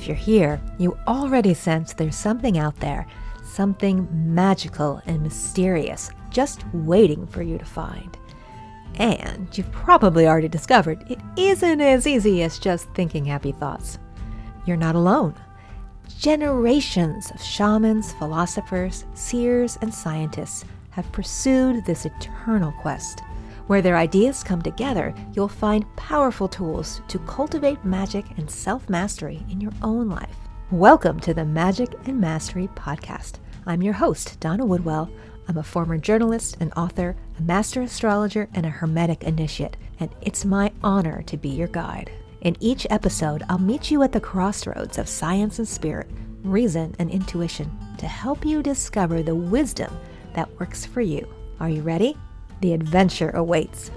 If you're here, you already sense there's something out there, something magical and mysterious, just waiting for you to find. And you've probably already discovered it isn't as easy as just thinking happy thoughts. You're not alone. Generations of shamans, philosophers, seers, and scientists have pursued this eternal quest. Where their ideas come together, you'll find powerful tools to cultivate magic and self-mastery in your own life. Welcome to the Magic and Mastery podcast. I'm your host, Donna Woodwell. I'm a former journalist and author, a master astrologer, and a hermetic initiate, and it's my honor to be your guide. In each episode, I'll meet you at the crossroads of science and spirit, reason and intuition, to help you discover the wisdom that works for you. Are you ready? The adventure awaits.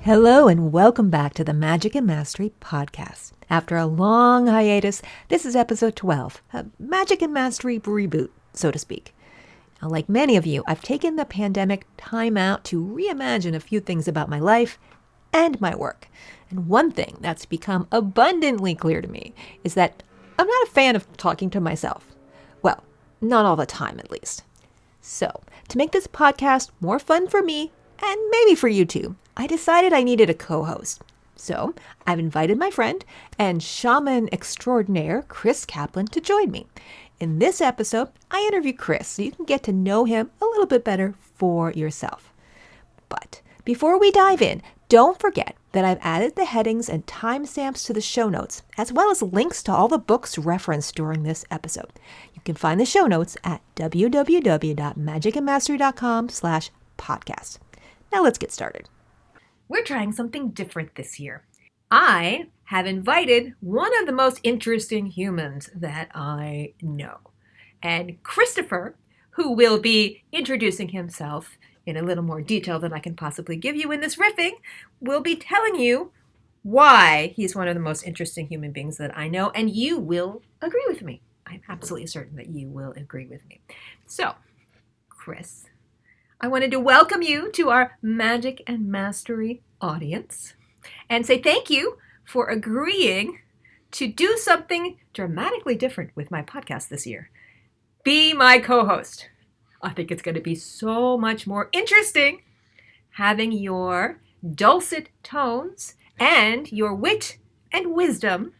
Hello and welcome back to the Magic and Mastery podcast. After a long hiatus, this is episode 12, a Magic and Mastery reboot, so to speak. Now, like many of you, I've taken the pandemic time out to reimagine a few things about my life and my work. And one thing that's become abundantly clear to me is that I'm not a fan of talking to myself. Well, not all the time at least. So, to make this podcast more fun for me, and maybe for you too, I decided I needed a co-host. So, I've invited my friend and shaman extraordinaire, Chris Kaplan, to join me. In this episode, I interview Chris so you can get to know him a little bit better for yourself. But before we dive in, don't forget that I've added the headings and timestamps to the show notes, as well as links to all the books referenced during this episode. You can find the show notes at www.magicandmastery.com/podcast. Now let's get started. We're trying something different this year. I have invited one of the most interesting humans that I know. And Christopher, who will be introducing himself in a little more detail than I can possibly give you in this riffing, will be telling you why he's one of the most interesting human beings that I know, and you will agree with me. I'm absolutely certain that you will agree with me. So, Chris, I wanted to welcome you to our Magic and Mastery audience and say thank you for agreeing to do something dramatically different with my podcast this year. Be my co-host. I think it's going to be so much more interesting having your dulcet tones and your wit and wisdom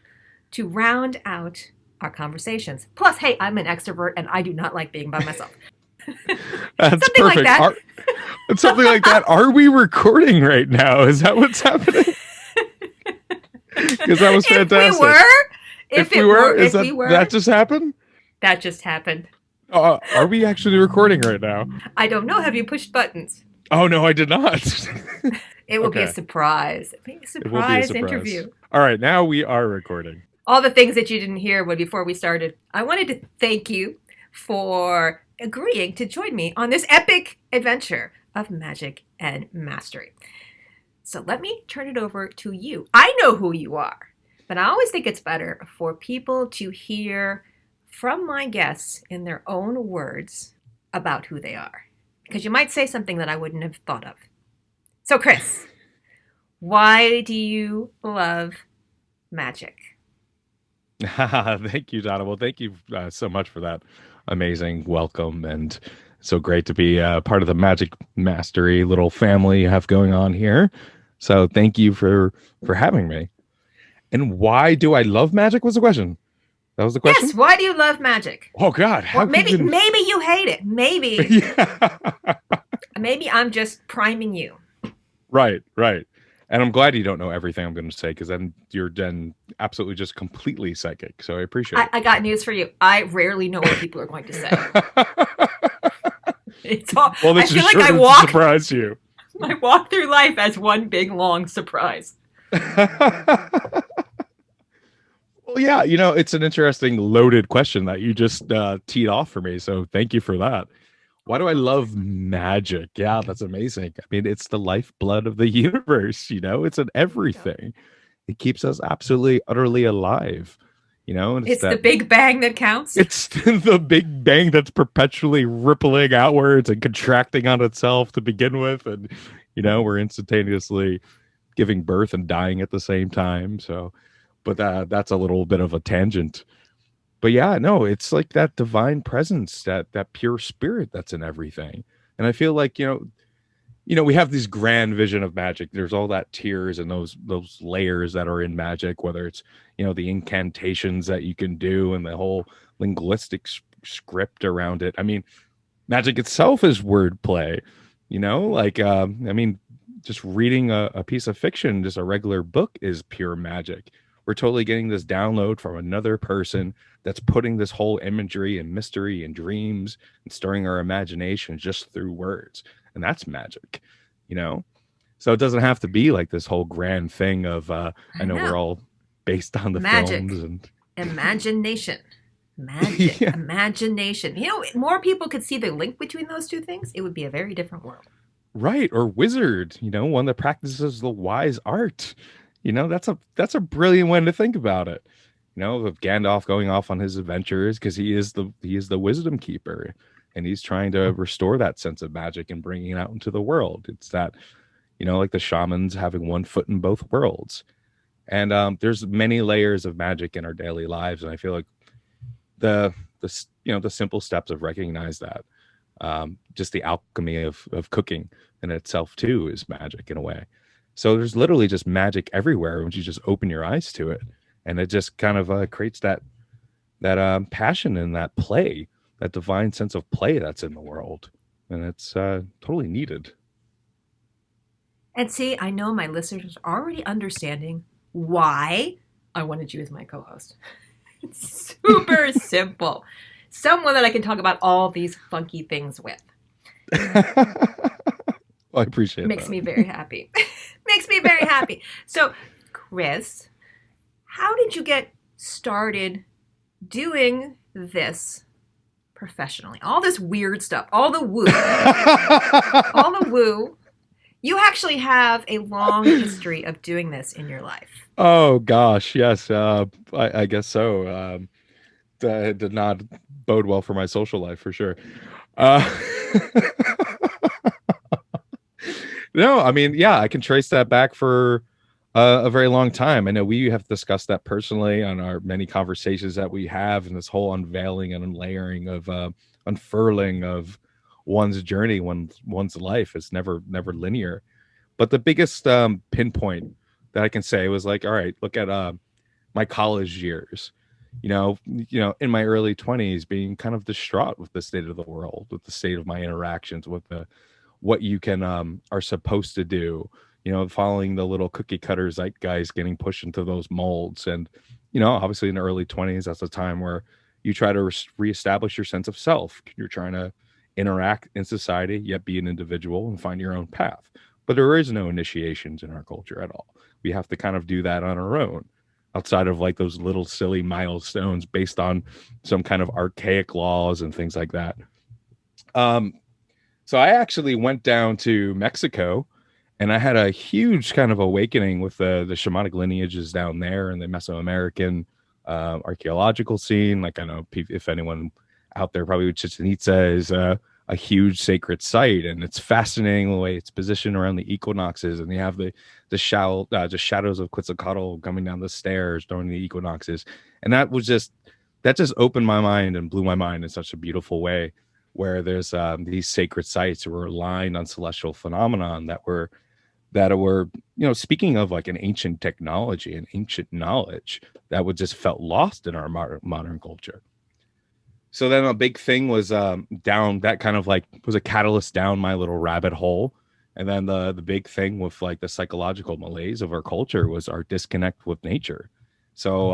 to round out our conversations. Plus, hey, I'm an extrovert and I do not like being by myself. That's something perfect. like that. Something like that. Are we recording right now? Is that what's happening? Because that was fantastic. If we were, that just happened? That just happened. Are we actually recording right now? I don't know. Have you pushed buttons? Oh, no, I did not. It will be a surprise. It will be a surprise interview. All right, now we are recording. All the things that you didn't hear before we started. I wanted to thank you for agreeing to join me on this epic adventure of magic and mastery. So let me turn it over to you. I know who you are, but I always think it's better for people to hear from my guests in their own words about who they are, because you might say something that I wouldn't have thought of. So, Chris, why do you love magic? Thank you, Donna. Well, thank you so much for that amazing welcome, and so great to be part of the Magic Mastery little family you have going on here. So thank you for having me. And why do I love magic was the question. That was the question? Yes, why do you love magic? Oh, God. Maybe you hate it. Maybe. Yeah. Maybe I'm just priming you. Right. And I'm glad you don't know everything I'm going to say, because then you're absolutely just completely psychic. So I appreciate it. I got news for you. I rarely know what people are going to say. It's all, well, this I feel like surprise you. I walk through life as one big, long surprise. Well, yeah, it's an interesting loaded question that you just teed off for me. So thank you for that. Why do I love magic? Yeah, that's amazing. I mean, it's the lifeblood of the universe, it's in everything. It keeps us absolutely, utterly alive. It's the Big Bang that counts. It's the Big Bang that's perpetually rippling outwards and contracting on itself to begin with. And, we're instantaneously giving birth and dying at the same time. So but that's a little bit of a tangent. But yeah, no, it's like that divine presence, that pure spirit that's in everything. And I feel like, we have this grand vision of magic. There's all that tiers and those layers that are in magic, whether it's, the incantations that you can do and the whole linguistic script around it. I mean, magic itself is wordplay, like I mean, just reading a piece of fiction, just a regular book, is pure magic. We're totally getting this download from another person that's putting this whole imagery and mystery and dreams and stirring our imagination just through words, and that's magic, you know so it doesn't have to be like this whole grand thing of I know we're all based on the Magic, films and imagination, magic, yeah. imagination. More people could see the link between those two things, it would be a very different world. Right, or wizard, one that practices the wise art. That's a brilliant way to think about it. Of Gandalf going off on his adventures because he is the wisdom keeper, and he's trying to restore that sense of magic and bringing it out into the world. It's that, like the shamans having one foot in both worlds. And there's many layers of magic in our daily lives, and I feel like the simple steps of recognize that, just the alchemy of cooking in itself too is magic in a way. So there's literally just magic everywhere once you just open your eyes to it, and it just kind of creates that passion and that play, that divine sense of play that's in the world, and it's totally needed. And see, I know my listeners are already understanding why I wanted you as my co-host. It's super simple. Someone that I can talk about all these funky things with. Well, I appreciate Makes that. me very happy. Makes me very happy. So, Chris, how did you get started doing this professionally? All this weird stuff, all the woo, all the woo. You actually have a long history of doing this in your life. Oh gosh, yes. I guess so. That did not bode well for my social life for sure. Uh, no, I mean, yeah, I can trace that back for a very long time. I know we have discussed that personally on our many conversations that we have, and this whole unveiling and unlayering of unfurling of one's journey, one's life is never linear. But the biggest pinpoint that I can say was like, all right, look at my college years. In my early 20s, being kind of distraught with the state of the world, with the state of my interactions, with the what you can are supposed to do. Following the little cookie cutter zeitgeist, getting pushed into those molds, and obviously in the early 20s, that's a time where you try to reestablish your sense of self. You're trying to interact in society, yet be an individual and find your own path. But there is no initiations in our culture at all. We have to kind of do that on our own, outside of like those little silly milestones based on some kind of archaic laws and things like that. So I actually went down to Mexico, and I had a huge kind of awakening with the shamanic lineages down there and the Mesoamerican archaeological scene. Like, I know if anyone out there, probably Chichen Itza is a huge sacred site, and it's fascinating the way it's positioned around the equinoxes, and you have the shadows of Quetzalcoatl coming down the stairs during the equinoxes, and that just opened my mind and blew my mind in such a beautiful way, where there's these sacred sites that were aligned on celestial phenomenon that were speaking of like an ancient technology and ancient knowledge that would just felt lost in our modern culture. So then a big thing was down that kind of like was a catalyst down my little rabbit hole. And then the big thing with like the psychological malaise of our culture was our disconnect with nature. So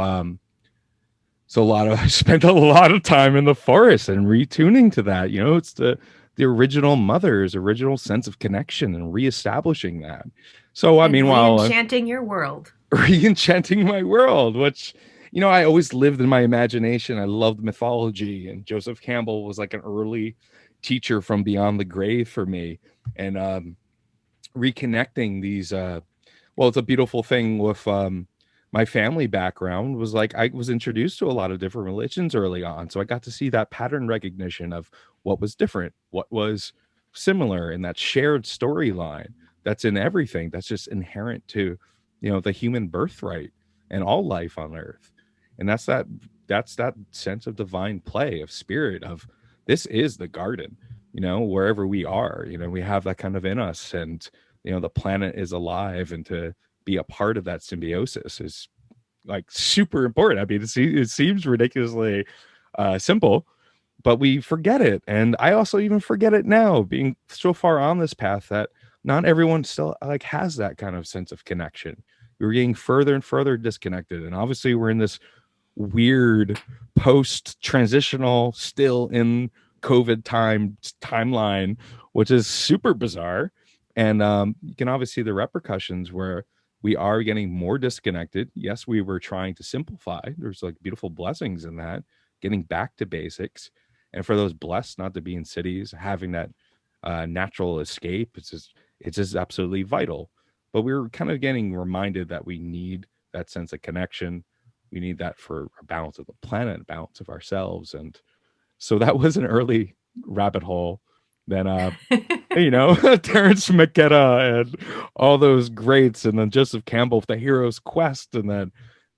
I spent a lot of time in the forest and retuning to that. It's the original mother's original sense of connection and reestablishing that. So And meanwhile, re-enchanting your world. re-enchanting my world, which I always lived in my imagination. I loved mythology, and Joseph Campbell was like an early teacher from beyond the grave for me. And reconnecting these well, it's a beautiful thing with my family background was like I was introduced to a lot of different religions early on, so I got to see that pattern recognition of what was different, what was similar, in that shared storyline that's in everything, that's just inherent to the human birthright. and all life on earth. And that's that sense of divine play, of spirit, of this is the garden, wherever we are, we have that kind of in us. And the planet is alive, and to be a part of that symbiosis is like super important. I mean, it seems ridiculously simple, but we forget it. And I also even forget it now, being so far on this path, that not everyone still like has that kind of sense of connection. We're getting further and further disconnected. And obviously we're in this weird post transitional, still in COVID timeline, which is super bizarre. And you can obviously see the repercussions where we are getting more disconnected. Yes, we were trying to simplify. There's like beautiful blessings in that, getting back to basics. And for those blessed not to be in cities, having that natural escape, it's just absolutely vital. But we're kind of getting reminded that we need that sense of connection. We need that for a balance of the planet, a balance of ourselves. And so that was an early rabbit hole. Then Terrence McKenna and all those greats, and then Joseph Campbell with The Hero's Quest. And then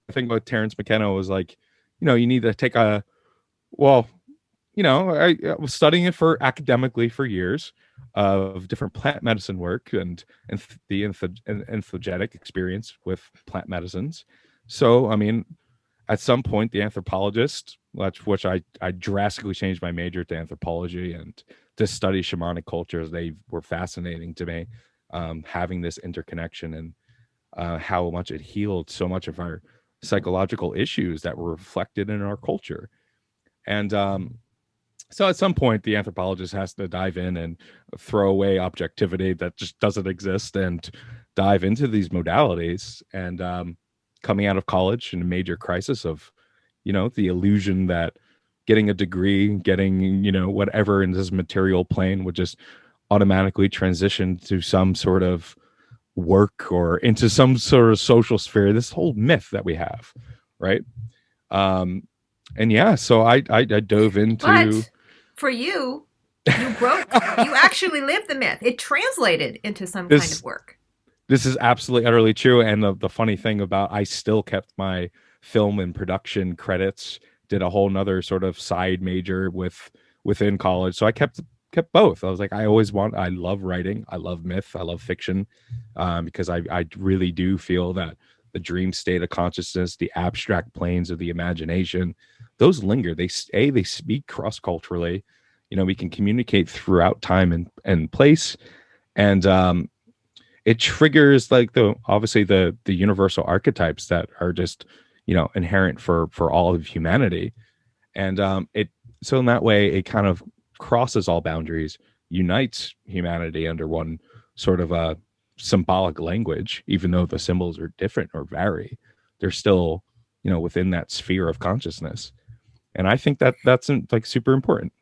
the thing about Terrence McKenna was like, you need to take well, I was studying it for academically for years of different plant medicine work and the entheogenic experience with plant medicines. So, I mean, at some point, the anthropologist, which I drastically changed my major to anthropology and to study shamanic cultures, they were fascinating to me, having this interconnection and how much it healed so much of our psychological issues that were reflected in our culture. And so at some point, the anthropologist has to dive in and throw away objectivity that just doesn't exist and dive into these modalities. And coming out of college in a major crisis of, the illusion that getting a degree, getting, whatever in this material plane would just automatically transition to some sort of work or into some sort of social sphere, this whole myth that we have, right? And yeah, so I dove into. But for you, you actually lived the myth. It translated into some kind of work. This is absolutely utterly true. And the funny thing about, I still kept my film and production credits, did a whole nother sort of side major within college. So I kept both. I was like, I love writing. I love myth. I love fiction, because I really do feel that the dream state of consciousness, the abstract planes of the imagination, those linger. They speak cross-culturally. We can communicate throughout time and place. And it triggers like obviously the universal archetypes that are just, inherent for all of humanity. And so in that way, it kind of crosses all boundaries, unites humanity under one sort of a symbolic language. Even though the symbols are different or vary, they're still, within that sphere of consciousness. And I think that that's like super important.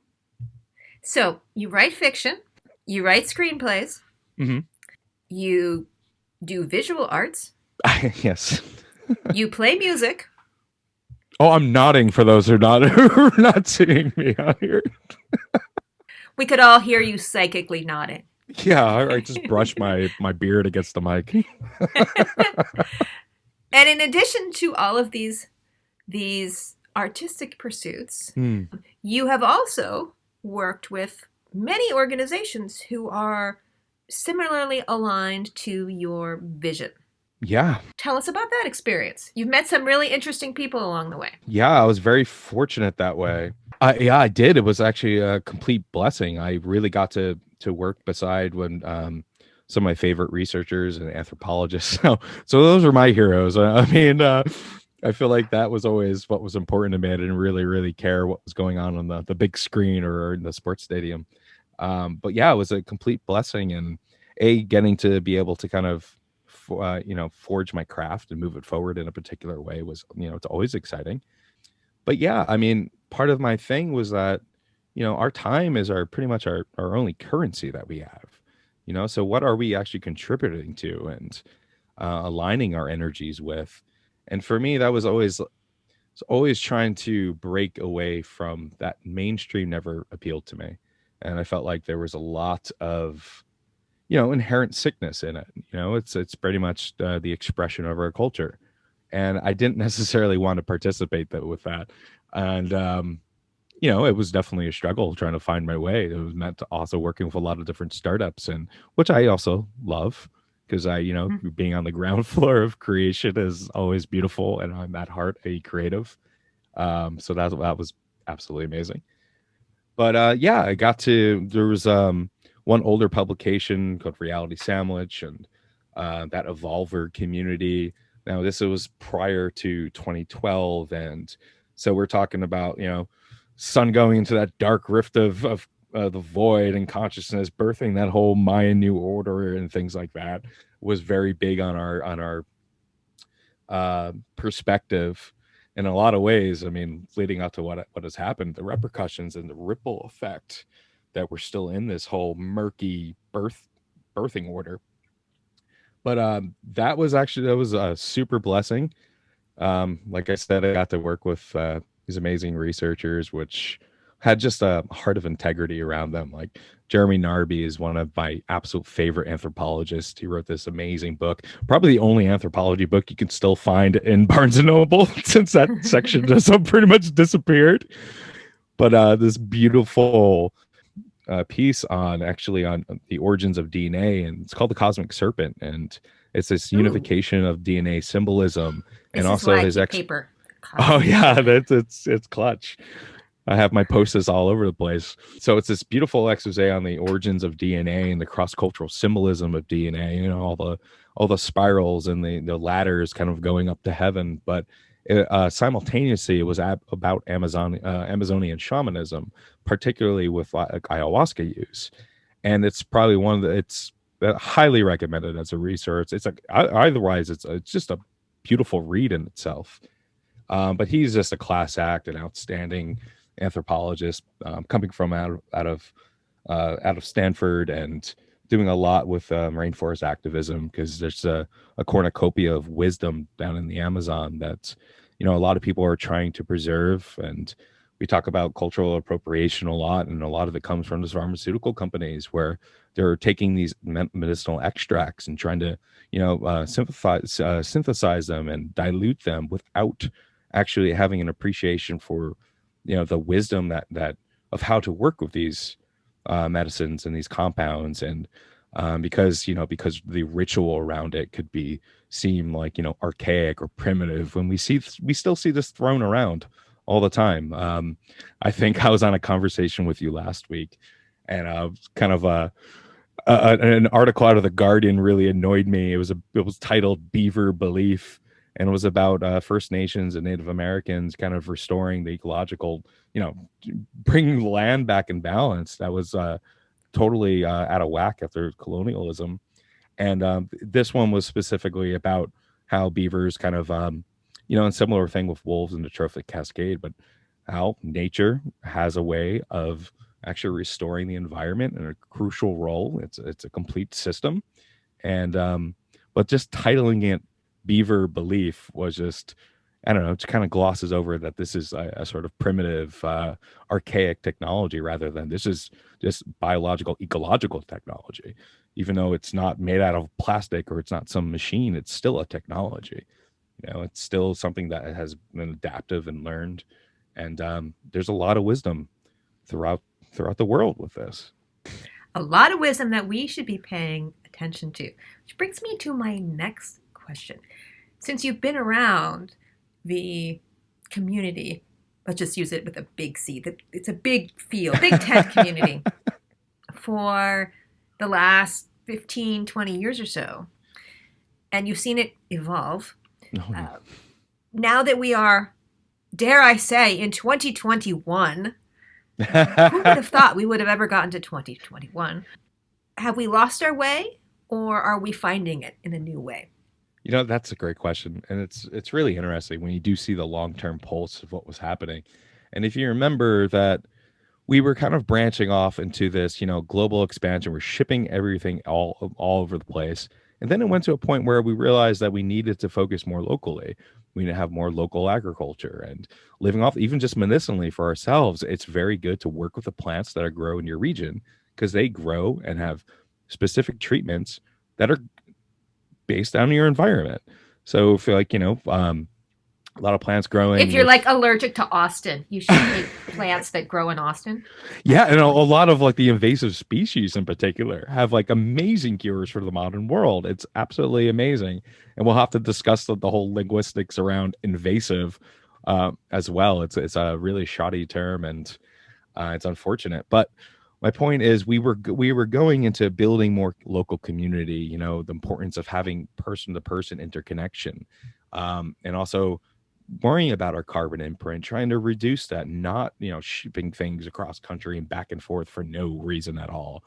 So you write fiction, you write screenplays, mm-hmm. You do visual arts. Yes. You play music. Oh, I'm nodding for those who are not seeing me out here. We could all hear you psychically nodding. Yeah, I just brush my beard against the mic. And in addition to all of these artistic pursuits, you have also worked with many organizations who are similarly aligned to your vision. Yeah. Tell us about that experience. You've met some really interesting people along the way. Yeah, I was very fortunate that way. Yeah, I did. It was actually a complete blessing. I really got to work beside some of my favorite researchers and anthropologists. So those are my heroes. I mean, I feel like that was always what was important to me. I didn't really care what was going on the big screen or in the sports stadium. But yeah, it was a complete blessing, and getting to be able to kind of forge my craft and move it forward in a particular way was, it's always exciting. But yeah, I mean, part of my thing was that, our time is pretty much our only currency that we have, so what are we actually contributing to and aligning our energies with? And for me, that was always trying to break away from that. Mainstream never appealed to me. And I felt like there was a lot of, inherent sickness in it. It's pretty much the expression of our culture. and I didn't necessarily want to participate with that. And it was definitely a struggle trying to find my way. It was meant to also working with a lot of different startups, and which I also love because Mhm. being on the ground floor of creation is always beautiful, and I'm at heart a creative. So that was absolutely amazing. But yeah, I got to there was one older publication called Reality Sandwich, and that Evolver community. Now this was prior to 2012, and so we're talking about sun going into that dark rift of the void and consciousness, birthing that whole Mayan New Order and things like that. Was very big on our perspective in a lot of ways. I mean, leading up to what has happened, the repercussions and the ripple effect that we're still in this whole murky birthing order. But that was a super blessing. Like I said, I got to work with these amazing researchers, which had just a heart of integrity around them. Like Jeremy Narby is one of my absolute favorite anthropologists. He wrote this amazing book, probably the only anthropology book you can still find in Barnes and Noble since that section just pretty much disappeared. But this beautiful piece on the origins of DNA, and it's called the Cosmic Serpent, and it's this Ooh, unification of DNA symbolism and this is why also I his keep ex. paper. Oh Cosmic yeah, Serpent. it's clutch. I have my posters all over the place. So it's this beautiful expose on the origins of DNA and the cross cultural symbolism of DNA. All the spirals and the ladders kind of going up to heaven, but simultaneously it was about Amazonian shamanism, particularly with like ayahuasca use, and it's probably one of the it's highly recommended as a resource. It's like otherwise it's just a beautiful read in itself. But he's just a class act, an outstanding anthropologist, coming from out of Stanford and doing a lot with rainforest activism because there's a cornucopia of wisdom down in the Amazon that a lot of people are trying to preserve. And we talk about cultural appropriation a lot, and a lot of it comes from the pharmaceutical companies where they're taking these medicinal extracts and trying to synthesize them and dilute them without actually having an appreciation for the wisdom that of how to work with these medicines and these compounds. And because the ritual around it could be seem like archaic or primitive, when we still see this thrown around all the time. I think I was on a conversation with you last week, and kind of an article out of the Guardian really annoyed me. It was titled "Beaver Belief," and it was about First Nations and Native Americans kind of restoring the ecological, bringing the land back in balance. That was totally out of whack after colonialism. And this one was specifically about how beavers kind of, and similar thing with wolves in the Trophic Cascade, but how nature has a way of actually restoring the environment in a crucial role. It's a complete system, and but just titling it "Beaver Belief" was just, I don't know, it kind of glosses over that this is a sort of primitive, archaic technology rather than this is just biological, ecological technology. Even though it's not made out of plastic or it's not some machine, it's still a technology. It's still something that has been adaptive and learned. And there's a lot of wisdom throughout the world with this. A lot of wisdom that we should be paying attention to. Which brings me to my next question. Since you've been around the community, let's just use it with a big C, it's a big field, big tent community for the last 15, 20 years or so, and you've seen it evolve. Oh, yeah. Uh, Now that we are, dare I say, in 2021, who would have thought we would have ever gotten to 2021? Have we lost our way, or are we finding it in a new way? That's a great question, and it's really interesting when you do see the long term pulse of what was happening. And if you remember that we were kind of branching off into this, global expansion. We're shipping everything all over the place, and then it went to a point where we realized that we needed to focus more locally. We need to have more local agriculture and living off, even just medicinally for ourselves. It's very good to work with the plants that are grow in your region because they grow and have specific treatments that are based on your environment. So if like A lot of plants If growing. you're like There's allergic to Austin, you should take plants that grow in Austin. yeah, and a lot of like the invasive species in particular have like amazing cures for the modern world. It's absolutely amazing, and we'll have to discuss the whole linguistics around invasive as well. It's a really shoddy term, and it's unfortunate. But my point is, we were going into building more local community. You know, the importance of having person to person interconnection, and also worrying about our carbon imprint, trying to reduce that, not shipping things across country and back and forth for no reason at all.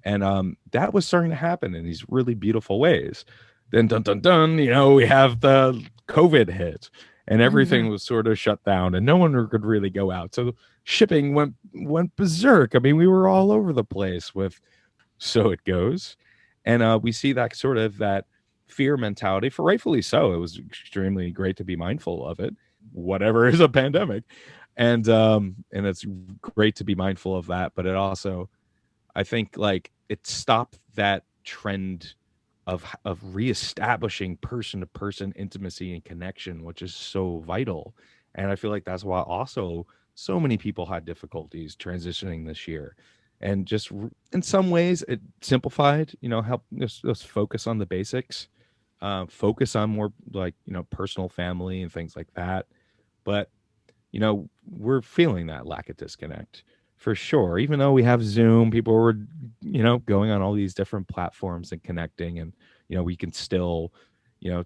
And that was starting to happen in these really beautiful ways. Then dun dun dun, we have the COVID hit, and everything was sort of shut down, and no one could really go out. So shipping went berserk. I mean, we were all over the place with so it goes. And we see that sort of that fear mentality, for rightfully so. It was extremely great to be mindful of it, whatever is a pandemic. And it's great to be mindful of that, but it also, I think, like, it stopped that trend of reestablishing person to person intimacy and connection, which is so vital. And I feel like that's why also so many people had difficulties transitioning this year. And just in some ways, it simplified, help us focus on the basics, focus on more like, personal family and things like that. But we're feeling that lack of disconnect for sure. Even though we have Zoom, people were, going on all these different platforms and connecting, and we can still,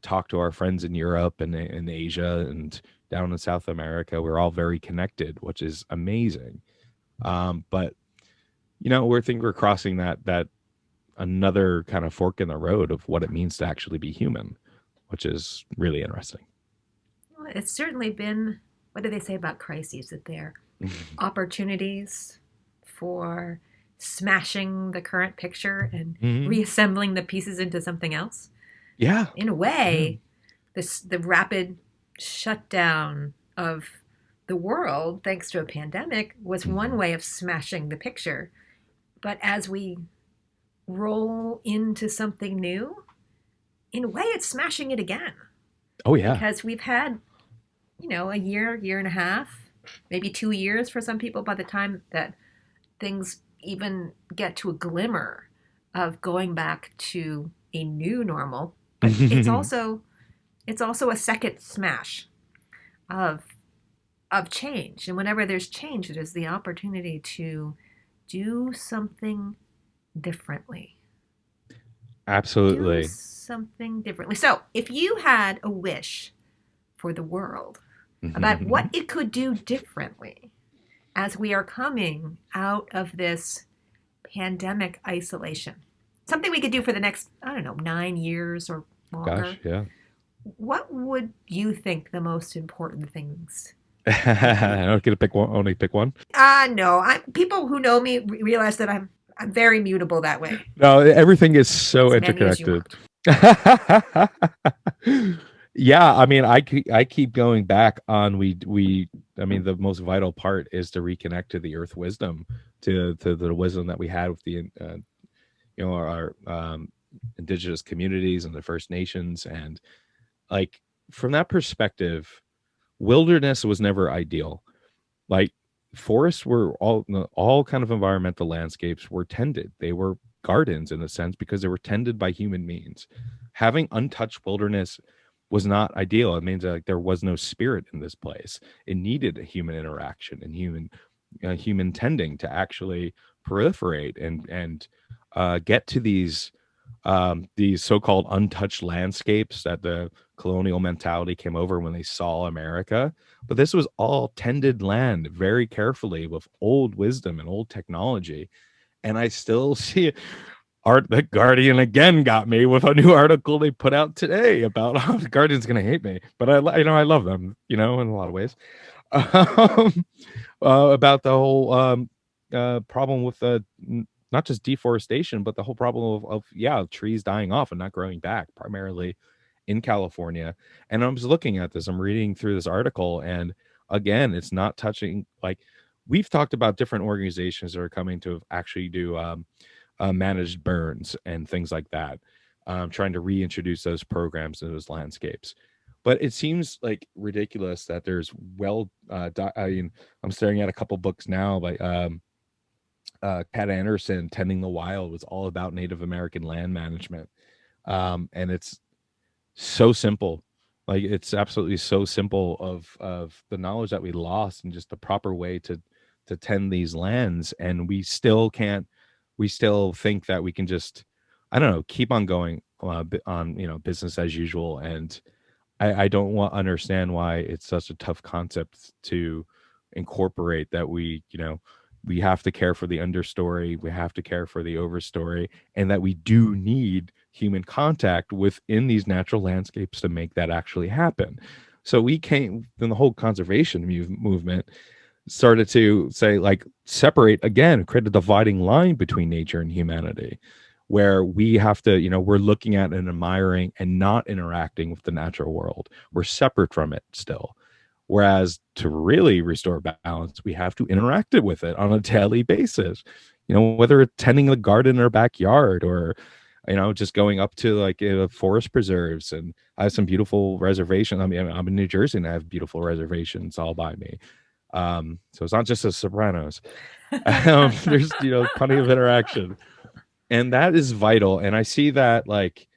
talk to our friends in Europe and in Asia and down in South America. We're all very connected, which is amazing. But we think we're crossing that another kind of fork in the road of what it means to actually be human, which is really interesting. Well, it's certainly been, what do they say about crises? That they're opportunities for smashing the current picture and Mhm. reassembling the pieces into something else. Yeah. In a way, the rapid shutdown of the world, thanks to a pandemic, was one way of smashing the picture. But as we roll into something new, in a way, it's smashing it again. Oh yeah. Because we've had, a year and a half, maybe 2 years for some people by the time that things even get to a glimmer of going back to a new normal. But it's also a second smash of change. And whenever there's change, there's the opportunity to do something differently. Do Absolutely. something differently. So, if you had a wish for the world about what it could do differently as we are coming out of this pandemic isolation, something we could do for the next, I don't know, 9 years or longer, Gosh, yeah. what would you think the most important things would I be? don't get to pick one. Only pick one. No, people who know me realize that I'm very mutable that way. No, everything is so As many as you interconnected. want. Yeah, I mean, I keep going back on we. I mean, the most vital part is to reconnect to the earth wisdom, to the wisdom that we had with the our indigenous communities and the First Nations, and like from that perspective, wilderness was never ideal. Like forests were all kind of environmental landscapes were tended. They were gardens in a sense because they were tended by human means. Having untouched wilderness was not ideal. It means that, like, there was no spirit in this place. It needed a human interaction and human tending to actually proliferate and get to these so-called untouched landscapes that the colonial mentality came over when they saw America. But this was all tended land very carefully with old wisdom and old technology. And I still see Art the Guardian again got me with a new article they put out today about how the Guardian's gonna hate me, but I love them, in a lot of ways. um, about the whole problem with not just deforestation, but the whole problem of yeah, trees dying off and not growing back, primarily in California. And I was looking at this, I'm reading through this article, and again, it's not touching, like, we've talked about different organizations that are coming to actually do managed burns and things like that, trying to reintroduce those programs to those landscapes. But it seems like ridiculous that there's I mean, I'm staring at a couple books now by Kat Anderson. Tending the Wild was all about Native American land management, and it's so simple. Like it's absolutely so simple of the knowledge that we lost and just the proper way to tend these lands, and we still can't. We still think that we can just, I don't know, keep on going on business as usual. And I don't want understand why it's such a tough concept to incorporate, that we have to care for the understory, we have to care for the overstory, and that we do need human contact within these natural landscapes to make that actually happen. So we came, then the whole conservation movement started to say, like, separate again, create a dividing line between nature and humanity, where we have to, we're looking at and admiring and not interacting with the natural world. We're separate from it still. Whereas to really restore balance, we have to interact with it on a daily basis. Whether it's tending the garden in our backyard, or just going up to like forest preserves. And I have some beautiful reservations. I mean, I'm in New Jersey and I have beautiful reservations all by me. So it's not just the Sopranos. There's plenty of interaction, and that is vital. And I see that, like,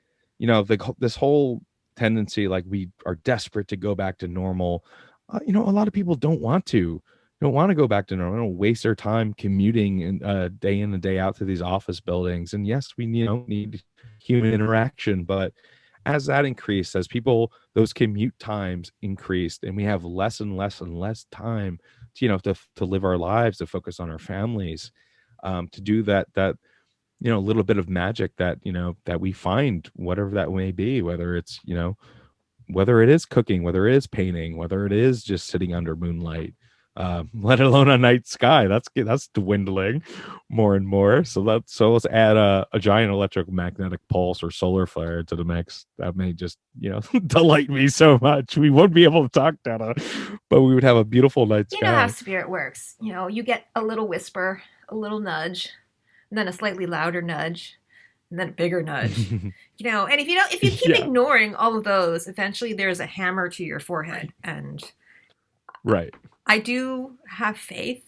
this whole tendency, like, we are desperate to go back to normal. A lot of people don't want to go back to normal. They don't waste their time commuting and day in and day out to these office buildings. And yes, we need human interaction, but as that increased, as those commute times increased, and we have less and less and less time to live our lives, to focus on our families, to do that little bit of magic that we find, whatever that may be, whether it's whether it is cooking, whether it is painting, whether it is just sitting under moonlight, let alone a night sky. That's dwindling more and more. So let's add a giant electromagnetic pulse or solar flare to the mix. That may just delight me so much. We won't be able to talk, Dana, but we would have a beautiful night sky. You know how spirit works. You get a little whisper, a little nudge, and then a slightly louder nudge, and then a bigger nudge. And if you keep ignoring all of those, eventually there's a hammer to your forehead. And right. I do have faith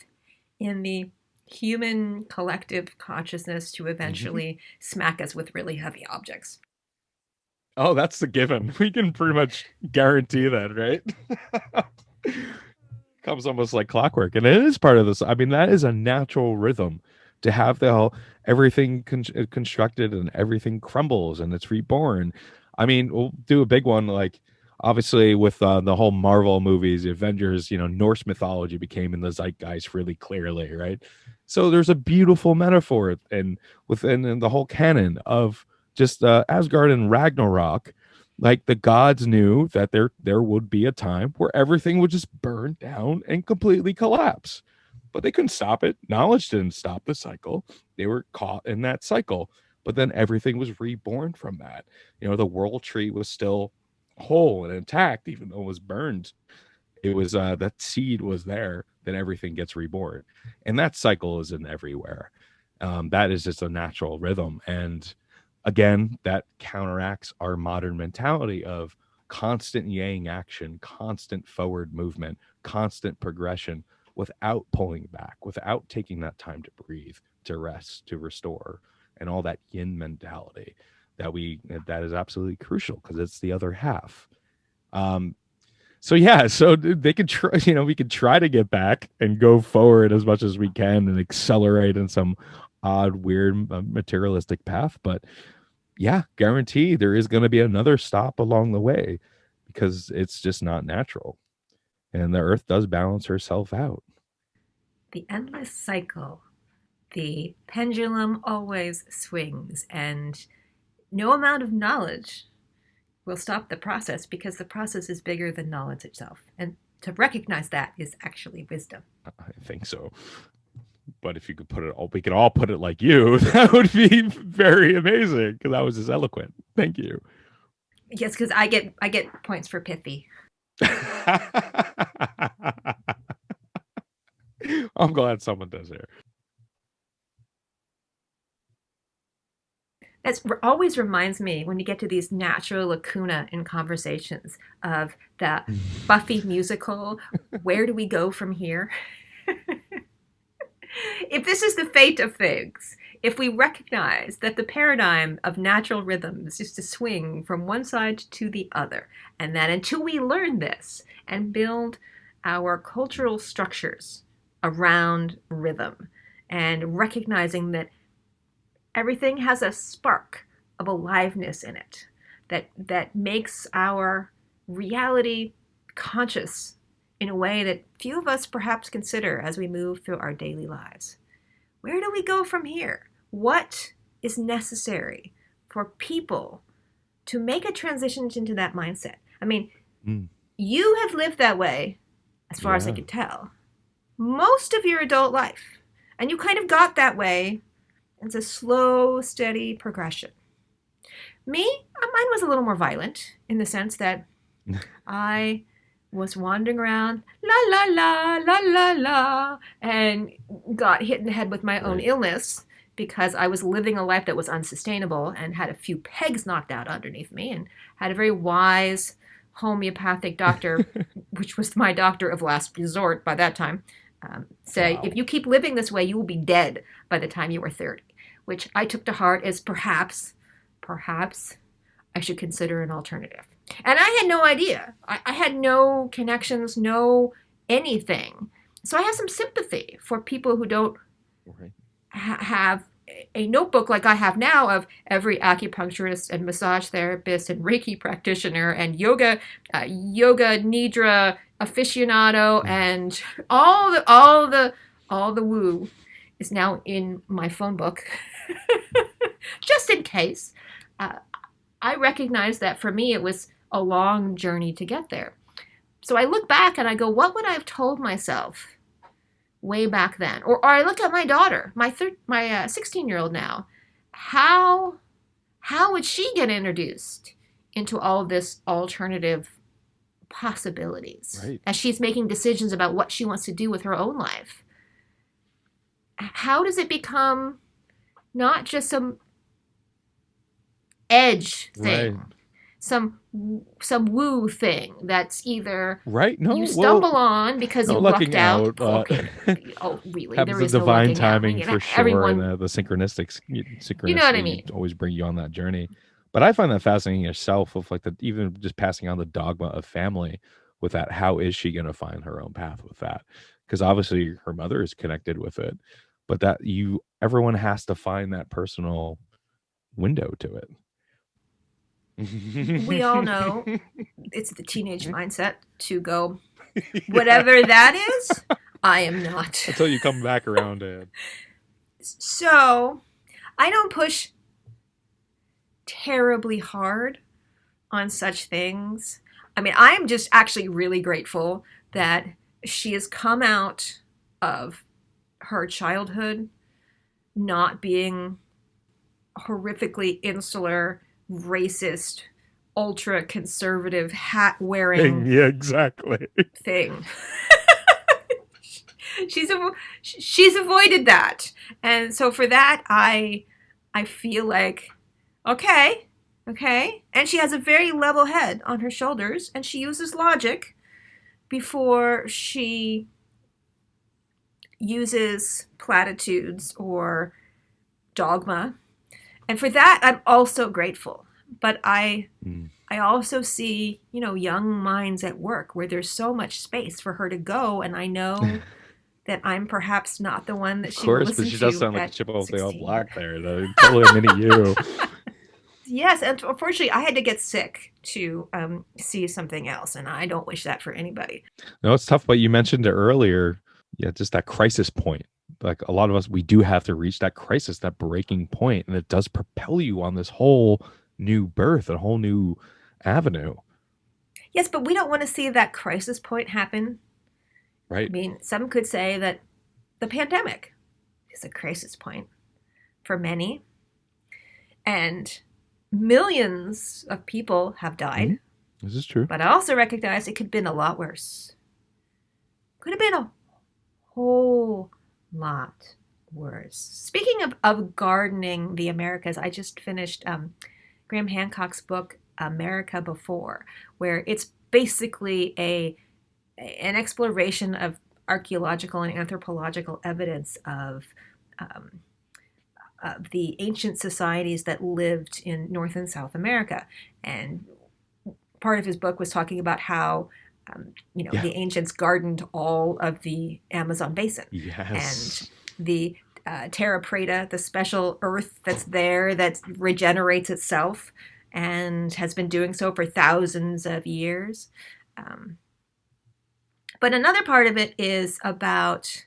in the human collective consciousness to eventually smack us with really heavy objects. Oh, that's the given. We can pretty much guarantee that, right? Comes almost like clockwork, and it is part of this. I mean, that is a natural rhythm, to have everything constructed and everything crumbles and it's reborn. I mean, we'll do a big one, like, obviously with the whole Marvel movies, the Avengers. Norse mythology became in the zeitgeist really clearly, right? So there's a beautiful metaphor and within the whole canon of just Asgard and Ragnarok. Like, the gods knew that there would be a time where everything would just burn down and completely collapse, but they couldn't stop it. Knowledge didn't stop the cycle. They were caught in that cycle, but then everything was reborn from that. The world tree was still whole and intact, even though it was burned. It was that seed was there, then everything gets reborn, and that cycle is in everywhere. That is just a natural rhythm. And again, that counteracts our modern mentality of constant yang action, constant forward movement, constant progression, without pulling back, without taking that time to breathe, to rest, to restore, and all that yin mentality that is absolutely crucial, because it's the other half. So they could try, we could try to get back and go forward as much as we can and accelerate in some odd, weird, materialistic path. But yeah, guarantee there is going to be another stop along the way, because it's just not natural. And the earth does balance herself out. The endless cycle. The pendulum always swings, and no amount of knowledge will stop the process, because the process is bigger than knowledge itself. And to recognize that is actually wisdom. I think so. But if you could put it all, we could all put it like you, that would be very amazing, because that was just eloquent. Thank you. Yes, because I get points for pithy. I'm glad someone does here. It always reminds me when you get to these natural lacuna in conversations of the Buffy musical, where do we go from here? If this is the fate of things, if we recognize that the paradigm of natural rhythms is to swing from one side to the other, and that until we learn this and build our cultural structures around rhythm, and recognizing that everything has a spark of aliveness in it that makes our reality conscious in a way that few of us perhaps consider as we move through our daily lives. Where do we go from here? What is necessary for people to make a transition into that mindset? I mean, you have lived that way, as far as I can tell, most of your adult life. And you kind of got that way. It's a slow, steady progression. Me, mine was a little more violent in the sense that I was wandering around, la la la, la la la, and got hit in the head with my own illness because I was living a life that was unsustainable and had a few pegs knocked out underneath me, and had a very wise homeopathic doctor, which was my doctor of last resort by that time, say, if you keep living this way, you will be dead by the time you were 30, which I took to heart as perhaps I should consider an alternative. And I had no idea. I had no connections, no anything. So I have some sympathy for people who don't have a notebook like I have now of every acupuncturist and massage therapist and Reiki practitioner and yoga nidra aficionado and all the woo is now in my phone book. Just in case. I recognize that for me it was a long journey to get there. So I look back and I go, what would I have told myself way back then? Or I look at my daughter, my 16-year-old now. How would she get introduced into all of this alternative possibilities as she's making decisions about what she wants to do with her own life? How does it become not just some edge thing, some woo thing that's either you stumble on because you lucked out. Okay. Oh, really? There is divine timing for sure, everyone, and the synchronicity. You know what I mean? Always bring you on that journey. But I find that fascinating yourself, of like even just passing on the dogma of family with that. How is she going to find her own path with that? Because obviously her mother is connected with it, but that everyone has to find that personal window to it. We all know it's the teenage mindset to go, whatever that is, I am not. Until you come back around it. So I don't push terribly hard on such things. I mean, I'm just actually really grateful that she has come out of her childhood not being horrifically insular, racist, ultra conservative, hat wearing thing. She's avoided that, and so for that I feel like okay, and she has a very level head on her shoulders, and she uses logic before she uses platitudes or dogma. And for that, I'm also grateful. But I also see, young minds at work where there's so much space for her to go. And I know that I'm perhaps not the one that she will listen to. Of course, but she does sound like a chip off the old block there. Totally a mini you. Yes, and unfortunately, I had to get sick to see something else. And I don't wish that for anybody. No, it's tough. But you mentioned it earlier. Yeah, just that crisis point. Like a lot of us, we do have to reach that crisis, that breaking point, and it does propel you on this whole new birth, a whole new avenue. Yes, but we don't want to see that crisis point happen. Right. I mean, some could say that the pandemic is a crisis point for many, and millions of people have died. Mm-hmm. This is true. But I also recognize it could have been a lot worse. Could have been a whole lot worse. Speaking of gardening the Americas, I just finished Graham Hancock's book America Before, where it's basically an exploration of archaeological and anthropological evidence um, of the ancient societies that lived in North and South America. And part of his book was talking about how Yeah. the ancients gardened all of the Amazon basin, Yes. and the terra preta, the special earth that's there that regenerates itself and has been doing so for thousands of years. Um, but another part of it is about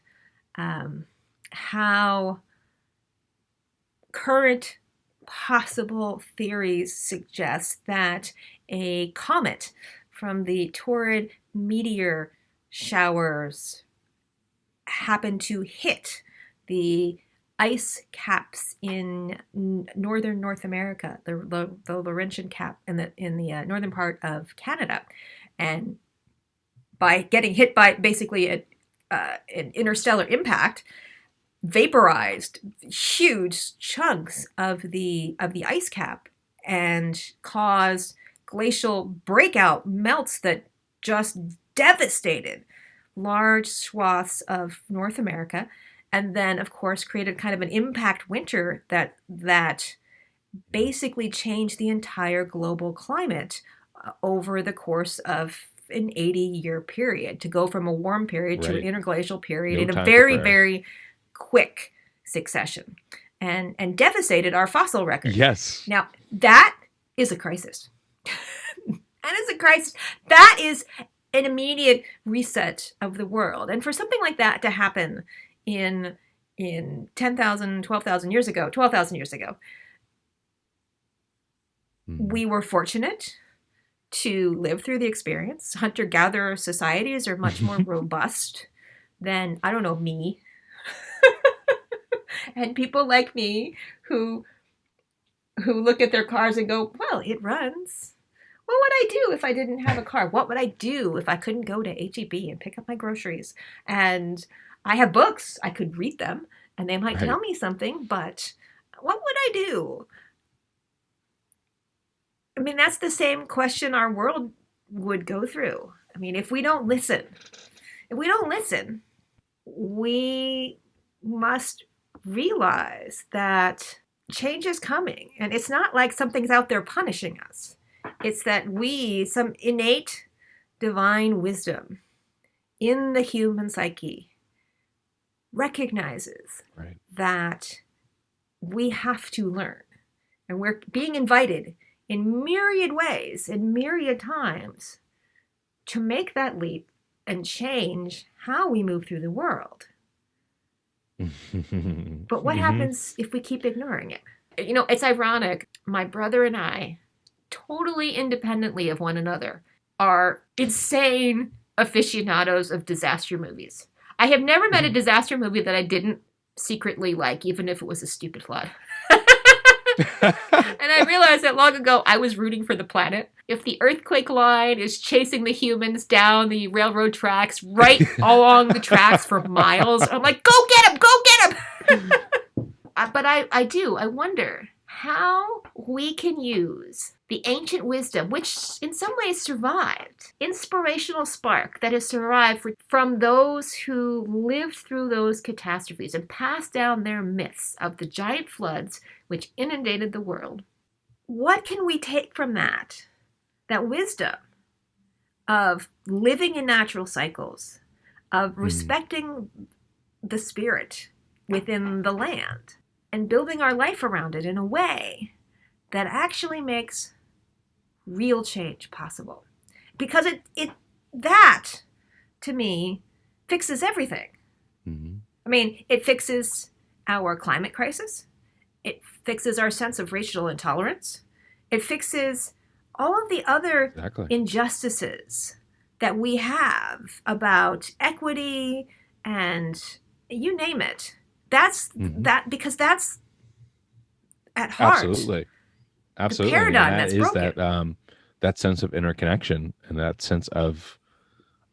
how current possible theories suggest that a comet from the Taurid meteor showers happened to hit the ice caps in northern North America, the Laurentian cap in the northern part of Canada, and by getting hit by basically an interstellar impact, vaporized huge chunks of the ice cap and caused glacial breakout melts that just devastated large swaths of North America, and then of course created kind of an impact winter that basically changed the entire global climate over the course of an 80-year period, to go from a warm period to an Right. interglacial period No in a time for very, prayer. very quick succession, and devastated our fossil record. Yes. Now, that is a crisis. That is a crisis. That is an immediate reset of the world. And for something like that to happen in 10,000, 12,000 years ago, 12,000 years ago, we were fortunate to live through the experience. Hunter-gatherer societies are much more robust than, I don't know, me. And people like me who look at their cars and go, well, it runs. What would I do if I didn't have a car? What would I do if I couldn't go to H-E-B and pick up my groceries? And I have books. I could read them, and they might tell me something, but what would I do? I mean, that's the same question our world would go through. I mean, if we don't listen, we must realize that change is coming. And it's not like something's out there punishing us. It's that some innate divine wisdom in the human psyche recognizes that we have to learn. And we're being invited in myriad ways, in myriad times, to make that leap and change how we move through the world. But what happens if we keep ignoring it? You know, it's ironic. My brother and I, totally independently of one another, are insane aficionados of disaster movies. I have never met a disaster movie that I didn't secretly like, even if it was a stupid plot. And I realized that long ago I was rooting for the planet. If the earthquake line is chasing the humans down the railroad tracks, right along the tracks for miles, I'm like, go get him, go get him. But I wonder how we can use the ancient wisdom, which in some ways survived, inspirational spark that has survived from those who lived through those catastrophes and passed down their myths of the giant floods which inundated the world. What can we take from that wisdom of living in natural cycles, of respecting the spirit within the land, and building our life around it in a way that actually makes real change possible? Because that, to me, fixes everything. I mean, it fixes our climate crisis. It fixes our sense of racial intolerance. It fixes all of the other injustices that we have about equity and you name it. That's that, because that's at heart. Absolutely. The paradigm that's broken. That sense of interconnection and that sense of,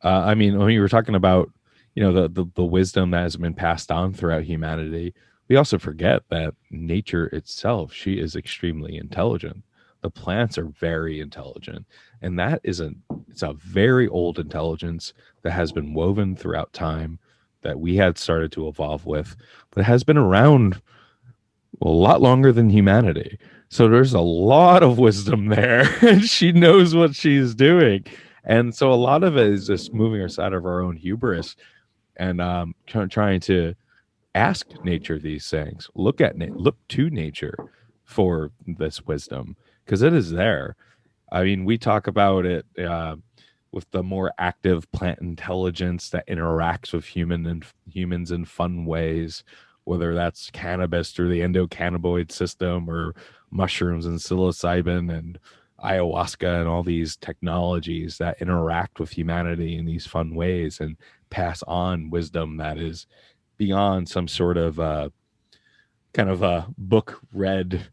I mean, when you were talking about, the wisdom that has been passed on throughout humanity. We also forget that nature itself, she is extremely intelligent. The plants are very intelligent, and that is it's a very old intelligence that has been woven throughout time, that we had started to evolve with, but has been around a lot longer than humanity. So there's a lot of wisdom there, and she knows what she's doing. And so a lot of it is just moving us out of our own hubris and trying to ask nature these things. Look to nature for this wisdom, because it is there. I mean, we talk about it with the more active plant intelligence that interacts with humans in fun ways, whether that's cannabis through the endocannabinoid system, or mushrooms and psilocybin and ayahuasca and all these technologies that interact with humanity in these fun ways and pass on wisdom that is beyond some sort of kind of a book read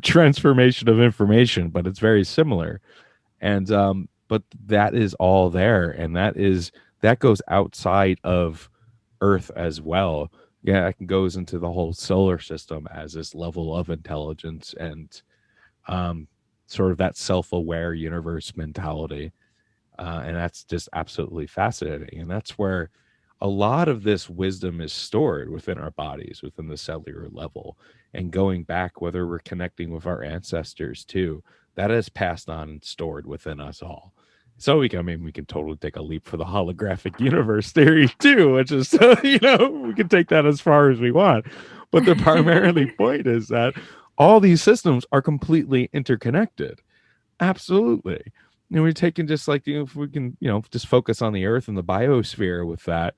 transformation of information, but it's very similar. And but that is all there, and that goes outside of Earth as well. Yeah, it goes into the whole solar system as this level of intelligence and um, sort of that self-aware universe mentality. And that's just absolutely fascinating. And that's where a lot of this wisdom is stored within our bodies, within the cellular level, and going back, whether we're connecting with our ancestors too, that is passed on and stored within us all. So I mean, we can totally take a leap for the holographic universe theory too, which is, we can take that as far as we want. But the primarily point is that all these systems are completely interconnected. Absolutely. And we're taking just like, if we can, just focus on the earth and the biosphere with that,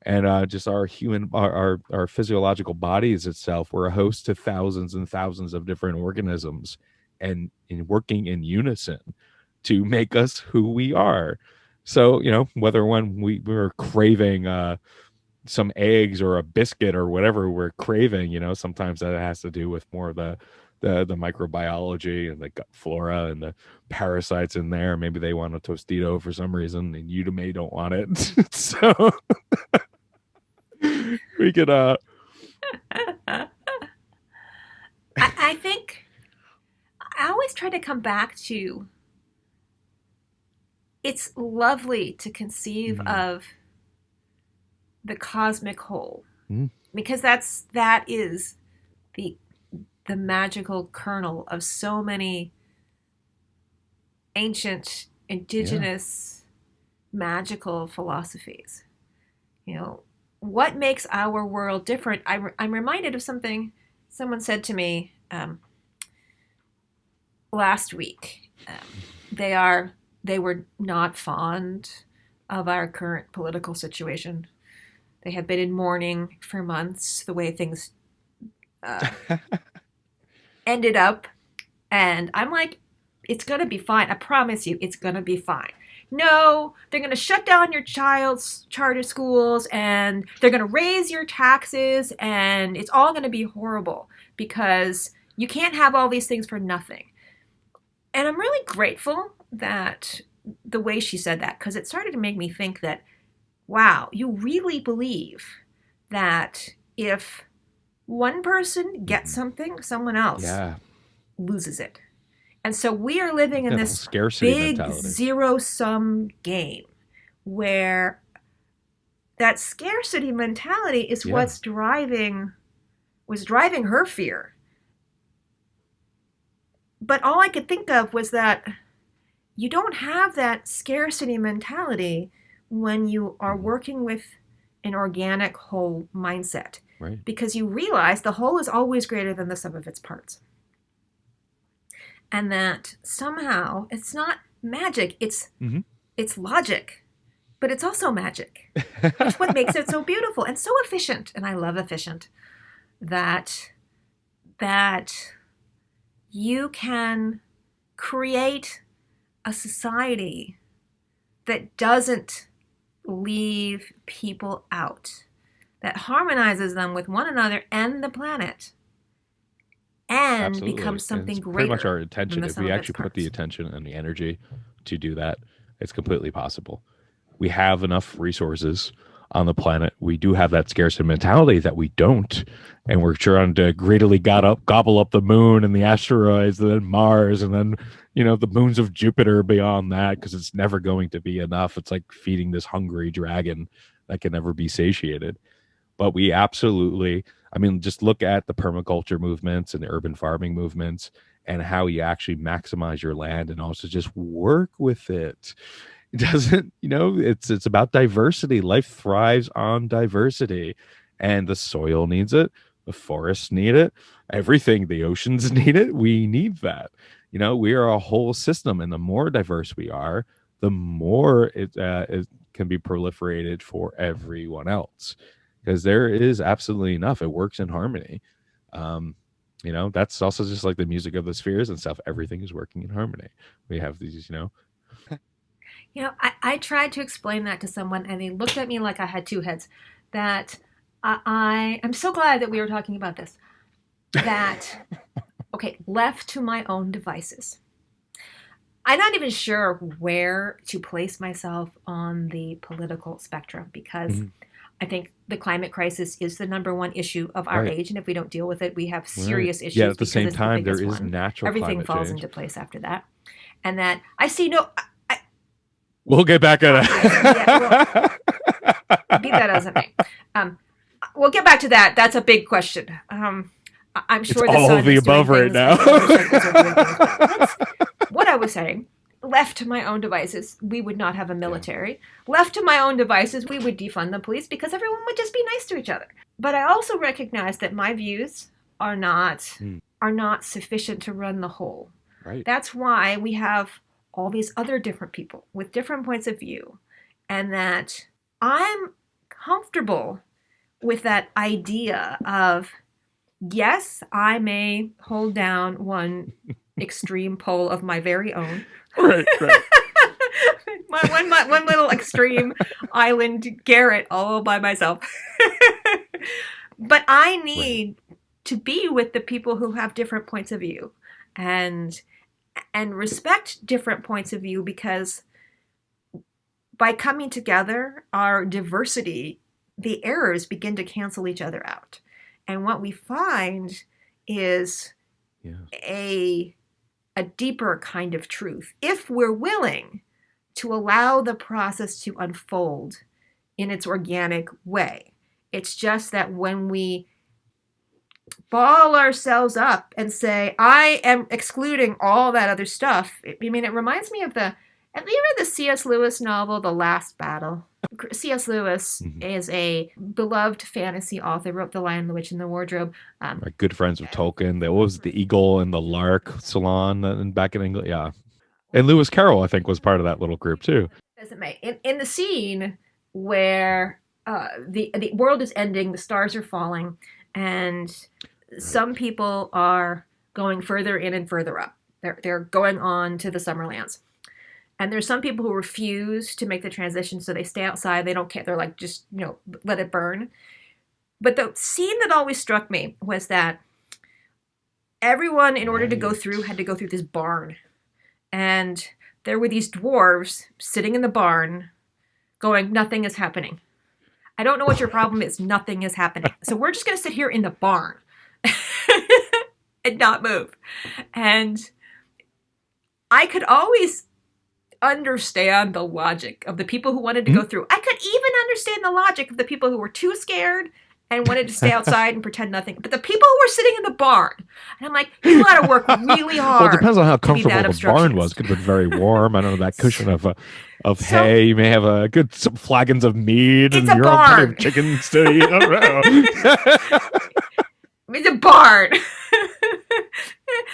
and just our our physiological bodies itself, we're a host to thousands and thousands of different organisms, and in working in unison to make us who we are. So, whether when we're craving some eggs or a biscuit or whatever we're craving, sometimes that has to do with more of the microbiology and the gut flora and the parasites in there. Maybe they want a Tostito for some reason, and you may don't want it. So we could I think I always try to come back to, it's lovely to conceive of the cosmic whole, because that is the magical kernel of so many ancient indigenous magical philosophies. What makes our world different? I'm reminded of something someone said to me last week. They were not fond of our current political situation. They had been in mourning for months, the way things ended up. And I'm like, it's going to be fine. I promise you, it's going to be fine. No, they're going to shut down your child's charter schools, and they're going to raise your taxes, and it's all going to be horrible because you can't have all these things for nothing. And I'm really grateful that the way she said that, because it started to make me think that, wow, you really believe that if one person gets something, someone else loses it. And so we are living in this scarcity big mentality. Zero-sum game where that scarcity mentality is was driving her fear. But all I could think of was that you don't have that scarcity mentality when you are working with an organic whole mindset. Right. Because you realize the whole is always greater than the sum of its parts. And that somehow it's not magic, it's logic, but it's also magic. It's what makes it so beautiful and so efficient. And I love efficient. That you can create a society that doesn't leave people out, that harmonizes them with one another and the planet, and becomes something greater. Pretty much our intention. If we actually put the attention and the energy to do that, it's completely possible. We have enough resources. on the planet. We do have that scarcity mentality that we don't, and we're trying to greedily gobble up the moon and the asteroids, and then Mars, and then the moons of Jupiter beyond that, because it's never going to be enough. It's like feeding this hungry dragon that can never be satiated. But we absolutely, I mean, just look at the permaculture movements and the urban farming movements and how you actually maximize your land and also just work with it. It doesn't, it's about diversity. Life thrives on diversity, and the soil needs it. The forests need it. Everything, the oceans need it. We need that. We are a whole system, and the more diverse we are, the more it can be proliferated for everyone else, because there is absolutely enough. It works in harmony. That's also just like the music of the spheres and stuff. Everything is working in harmony. We have these, I tried to explain that to someone, and they looked at me like I had two heads. That I'm so glad that we were talking about this. That, okay, left to my own devices, I'm not even sure where to place myself on the political spectrum, because I think the climate crisis is the number one issue of our age, and if we don't deal with it, we have serious issues. Yeah, at the same time, there is natural everything falls into place after that, and that I see no. We'll get back at it. Be that as it may, we'll get back to that. That's a big question. I'm sure it's all of the above right now. What I was saying. Left to my own devices, we would not have a military. Yeah. Left to my own devices, we would defund the police, because everyone would just be nice to each other. But I also recognize that my views are not sufficient to run the whole. Right. That's why we have all these other different people with different points of view, and that I'm comfortable with that idea of, yes, I may hold down one extreme pole of my very own. Right. my one little extreme island Garrett all by myself. But I need to be with the people who have different points of view, and respect different points of view, because by coming together, our diversity, the errors begin to cancel each other out. And what we find is a deeper kind of truth, if we're willing to allow the process to unfold in its organic way. It's just that when we ball ourselves up and say, I am excluding all that other stuff, it reminds me of have you read the C.S. Lewis novel, The Last Battle? C.S. Lewis is a beloved fantasy author, wrote The Lion, the Witch, and the Wardrobe. Good friends with Tolkien. There was the Eagle and the Lark Salon back in England. Yeah. And Lewis Carroll, I think, was part of that little group too. In the scene where the world is ending, the stars are falling, and some people are going further in and further up. They're going on to the Summerlands. And there's some people who refuse to make the transition, so they stay outside. They don't care. They're like, just, let it burn. But the scene that always struck me was that everyone, in order to go through, had to go through this barn. And there were these dwarves sitting in the barn going, nothing is happening. I don't know what your problem is. Nothing is happening. So we're just going to sit here in the barn and not move. And I could always understand the logic of the people who wanted to go through. I could even understand the logic of the people who were too scared and wanted to stay outside and pretend nothing. But the people who were sitting in the barn, and I'm like, you got to work really hard. Well, it depends on how comfortable the barn was. It could have been very warm. I don't know, that cushion of hay. You may have some flagons of mead and your own kind of chickens to eat. I don't know. It's a barn.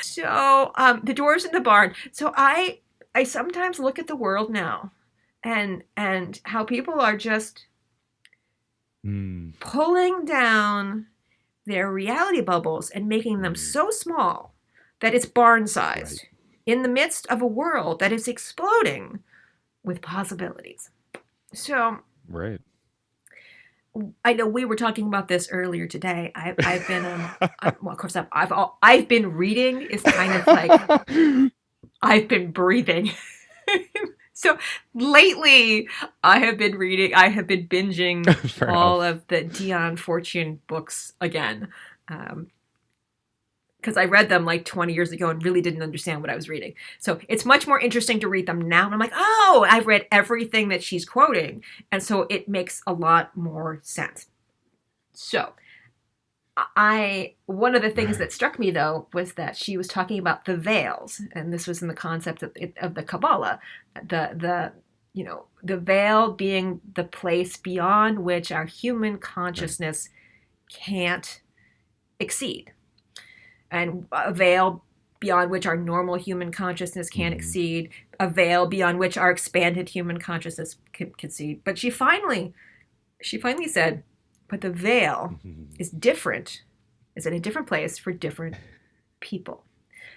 So the doors in the barn. So I sometimes look at the world now and how people are just pulling down their reality bubbles and making them so small that it's barn-sized in the midst of a world that is exploding with possibilities. So I know we were talking about this earlier today. I've been well, of course I've been reading is kind of like I've been breathing So lately, I have been binging Fair all enough. of the Dion Fortune books again. Um, because I read them like 20 years ago and really didn't understand what I was reading. So it's much more interesting to read them now. And I'm like, oh, I've read everything that she's quoting. And so it makes a lot more sense. So one of the things that struck me though was that she was talking about the veils, and this was in the concept of the Kabbalah, the the veil being the place beyond which our human Right. consciousness can't exceed, and a veil beyond which our normal human consciousness can't Mhm. exceed, a veil beyond which our expanded human consciousness can exceed. But she finally said, but the veil Mhm. is different, is in a different place for different people.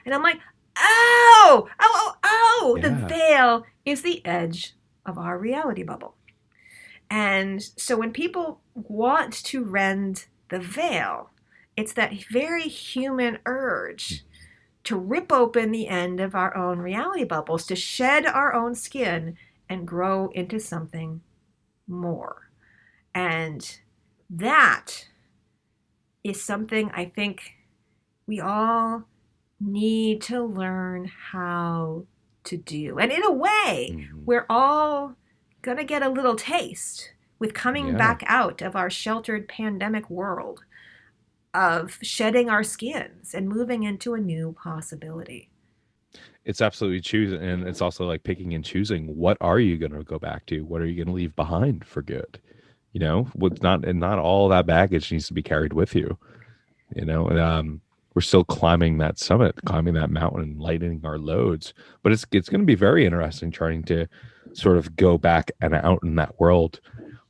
And I'm like, oh, oh, oh, oh, the Yeah. veil is the edge of our reality bubble. And so when people want to rend the veil, it's that very human urge to rip open the end of our own reality bubbles, to shed our own skin and grow into something more. And that is something I think we all need to learn how to do. And in a way, Mhm. we're all going to get a little taste with coming Yeah. back out of our sheltered pandemic world of shedding our skins and moving into a new possibility. It's absolutely choosing, and it's also like picking and choosing. What are you going to go back to? What are you going to leave behind for good? What's not, and not all that baggage needs to be carried with you. And we're still climbing that summit, climbing that mountain, lightening our loads. But it's going to be very interesting trying to sort of go back and out in that world.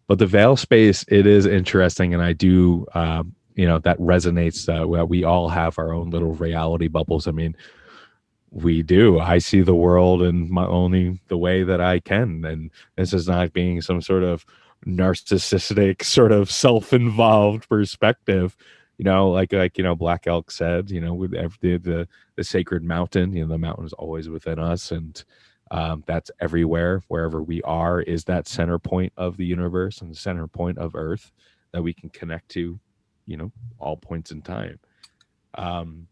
But the veil space, it is interesting, and I do, that resonates. We all have our own little reality bubbles. I mean, we do. I see the world in my only the way that I can, and this is not being some sort of narcissistic, sort of self-involved perspective. Black Elk said, with the sacred mountain, the mountain is always within us, and that's everywhere, wherever we are, is that center point of the universe and the center point of Earth that we can connect to, all points in time. Um,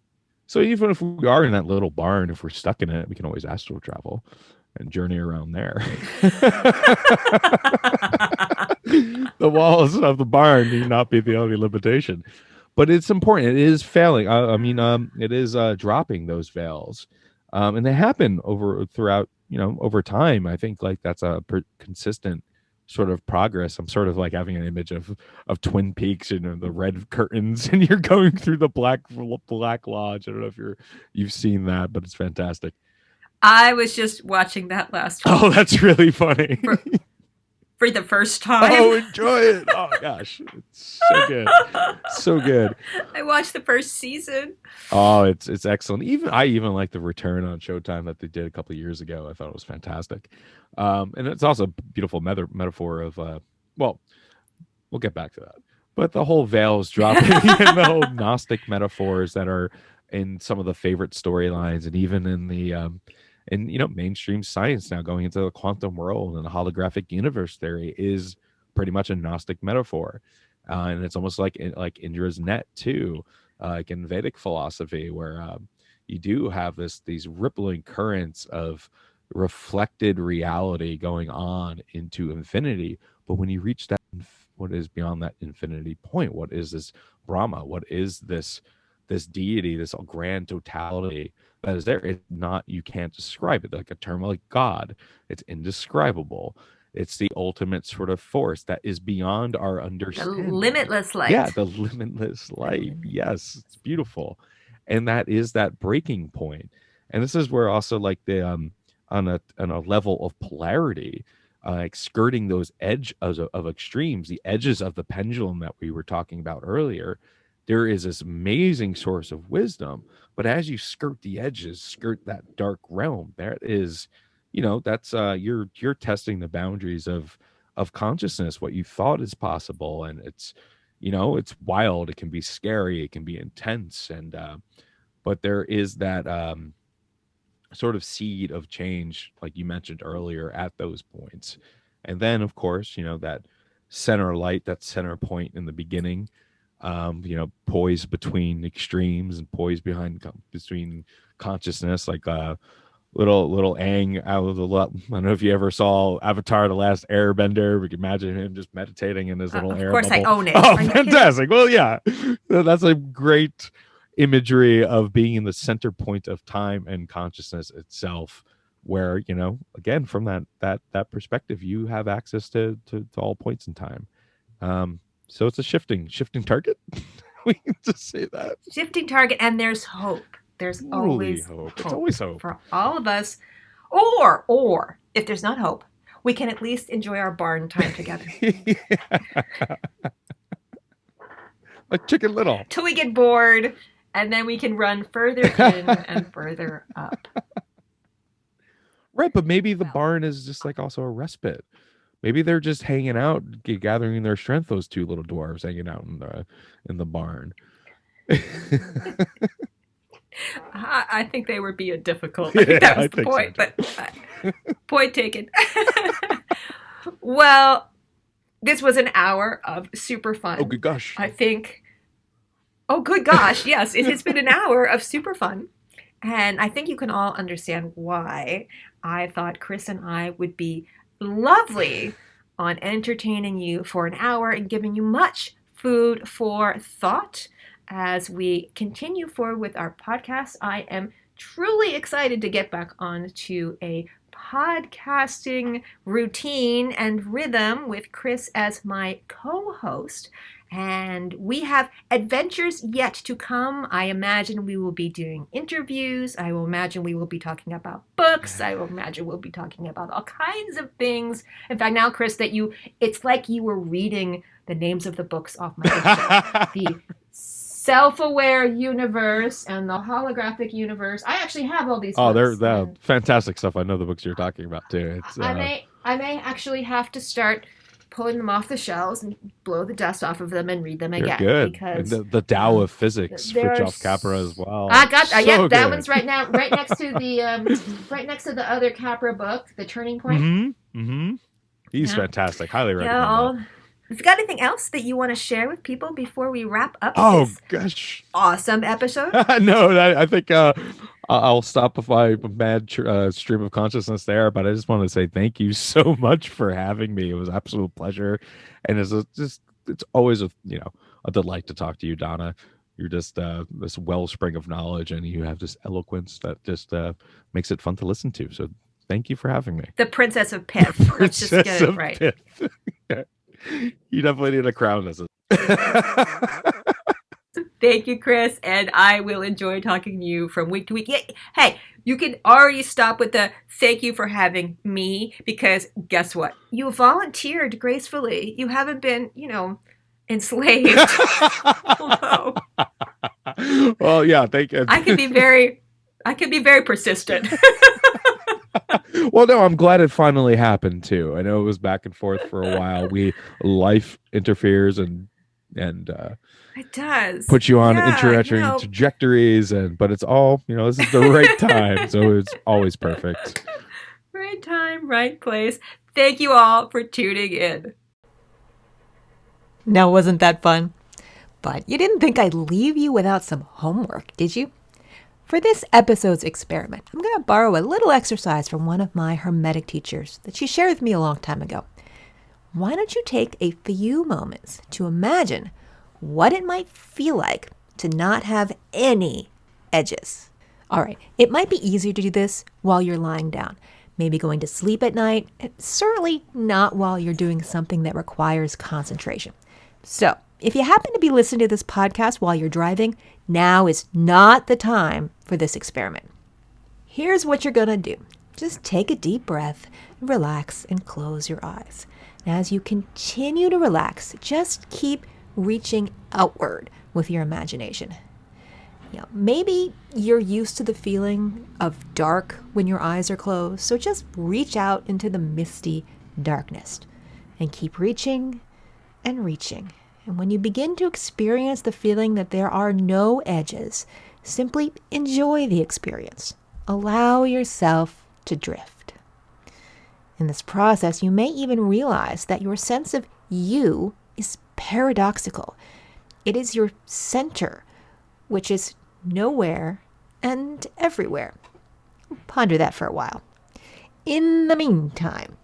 so even if we are in that little barn, if we're stuck in it, we can always astral travel and journey around there. The walls of the barn need not be the only limitation, but it's important. It is failing. It is dropping those veils, and they happen throughout. Over time. I think like that's a consistent sort of progress. I'm sort of like having an image of Twin Peaks, the red curtains, and you're going through the black lodge. I don't know if you've seen that, but it's fantastic. I was just watching that last Oh, week that's really funny. for for the first time. Oh, enjoy it. Oh gosh, it's so good, so good. I watched the first season. Oh, it's excellent. I even like the return on Showtime that they did a couple of years ago. I thought it was fantastic, and it's also a beautiful metaphor of well, we'll get back to that. But the whole veils dropping and the whole Gnostic metaphors that are in some of the favorite storylines, and even in the mainstream science now, going into the quantum world and the holographic universe theory is pretty much a Gnostic metaphor, and it's almost like Indra's net too, like in Vedic philosophy, where you do have these rippling currents of reflected reality going on into infinity. But when you reach that, what is beyond that infinity point? What is this Brahma? What is this deity, this grand totality that is there? It's not, you can't describe it. Like a term like God, it's indescribable. It's the ultimate sort of force that is beyond our The understanding. limitless Yeah, light. the limitless The light. limitless. Yes, it's beautiful. And that is that breaking point. And this is where also like the on a level of polarity, like skirting those of extremes, the edges of the pendulum that we were talking about earlier, there is this amazing source of wisdom. But as you skirt the edges, skirt that dark realm, there is, that's you're testing the boundaries of consciousness, what you thought is possible. And it's wild, it can be scary, it can be intense. And but there is that sort of seed of change, like you mentioned earlier, at those points. And then, of course, that center light, that center point in the beginning, poised between extremes and poised between consciousness, like little Aang out of the I don't know if you ever saw Avatar: The Last Airbender. We can imagine him just meditating in his little Of air course, I bubble. own it. Oh, Are you fantastic! Well, yeah, that's a great imagery of being in the center point of time and consciousness itself, where again, from that perspective, you have access to all points in time. So it's a shifting target. We can just say that. Shifting target, and there's hope. There's Totally always hope. It's always hope for all of us. Or if there's not hope, we can at least enjoy our barn time together. Like Chicken Little. Till we get bored, and then we can run further in and further up. Right, but maybe the barn is just like also a respite. Maybe they're just hanging out, gathering their strength. Those two little dwarves hanging out in the barn. I think they were being difficult. I think that was the point. So but point taken. Well, this was an hour of super fun. Oh, good gosh. I think. Oh, good gosh. Yes, it has been an hour of super fun. And I think you can all understand why I thought Chris and I would be lovely on entertaining you for an hour and giving you much food for thought. As we continue forward with our podcast, I am truly excited to get back on to a podcasting routine and rhythm with Chris as my co-host. And we have adventures yet to come. I imagine we will be doing interviews. I will imagine we will be talking about books. I will imagine we'll be talking about all kinds of things. In fact, now, Chris, it's like you were reading the names of the books off my bookshelf. The Self-Aware Universe and the Holographic Universe. I actually have all these books. Oh, they're fantastic stuff. I know the books you're talking about too. It's, I may actually have to start pulling them off the shelves and blow the dust off of them and read them again. Good. Because the Tao of Physics, Fritjof Capra as well. I got so that good. one's right next to the other Capra book, The Turning Point. Mm-hmm. He's fantastic. Highly recommend that. Have you got anything else that you want to share with people before we wrap up this gosh, awesome episode? No, I think I'll stop with my mad stream of consciousness there, but I just want to say thank you so much for having me. It was an absolute pleasure, and it's always a delight to talk to you, Donna. You're just this wellspring of knowledge, and you have this eloquence that just makes it fun to listen to. So thank you for having me. The Princess of Pith. Let's just get it right. You definitely need a crown as a Thank you, Chris, and I will enjoy talking to you from week to week. Hey, you can already stop with the thank you for having me, because guess what? You volunteered gracefully. You haven't been, enslaved. Well, yeah, thank you. I can be very persistent. Well, no, I'm glad it finally happened too. I know it was back and forth for a while. Life interferes and it does put you on interesting trajectories, but it's all this is the right time, so it's always perfect. Right time, right place. Thank you all for tuning in. Now, wasn't that fun? But you didn't think I'd leave you without some homework, did you? For this episode's experiment, I'm going to borrow a little exercise from one of my Hermetic teachers that she shared with me a long time ago. Why don't you take a few moments to imagine what it might feel like to not have any edges? All right, it might be easier to do this while you're lying down, maybe going to sleep at night, and certainly not while you're doing something that requires concentration. So, if you happen to be listening to this podcast while you're driving, now is not the time for this experiment. Here's what you're going to do. Just take a deep breath, relax, and close your eyes. And as you continue to relax, just keep reaching outward with your imagination. Maybe you're used to the feeling of dark when your eyes are closed, so just reach out into the misty darkness and keep reaching and reaching. And when you begin to experience the feeling that there are no edges, simply enjoy the experience. allow yourself to drift. In this process, you may even realize that your sense of you is paradoxical. It is your center, which is nowhere and everywhere. Ponder that for a while. In the meantime,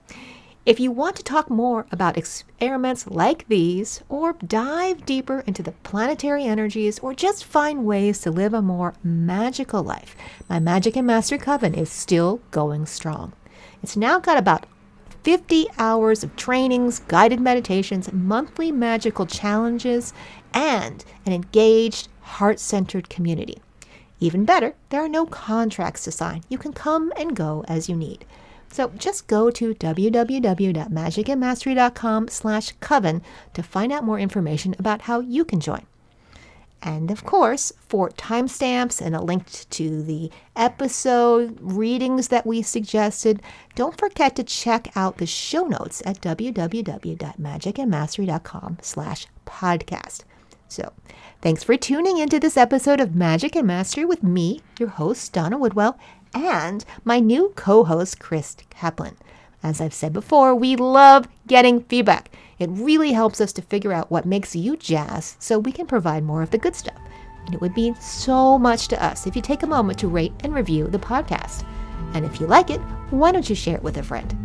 if you want to talk more about experiments like these, or dive deeper into the planetary energies, or just find ways to live a more magical life, my Magic and Mastery Coven is still going strong. It's now got about 50 hours of trainings, guided meditations, monthly magical challenges, and an engaged, heart-centered community. Even better, there are no contracts to sign. You can come and go as you need. So just go to www.magicandmastery.com/coven to find out more information about how you can join. And of course, for timestamps and a link to the episode readings that we suggested, don't forget to check out the show notes at www.magicandmastery.com/podcast. So thanks for tuning into this episode of Magic and Mastery with me, your host, Donna Woodwell, and my new co-host, Chris Kaplan. As I've said before, we love getting feedback. It really helps us to figure out what makes you jazz so we can provide more of the good stuff. And it would mean so much to us if you take a moment to rate and review the podcast. And if you like it, why don't you share it with a friend?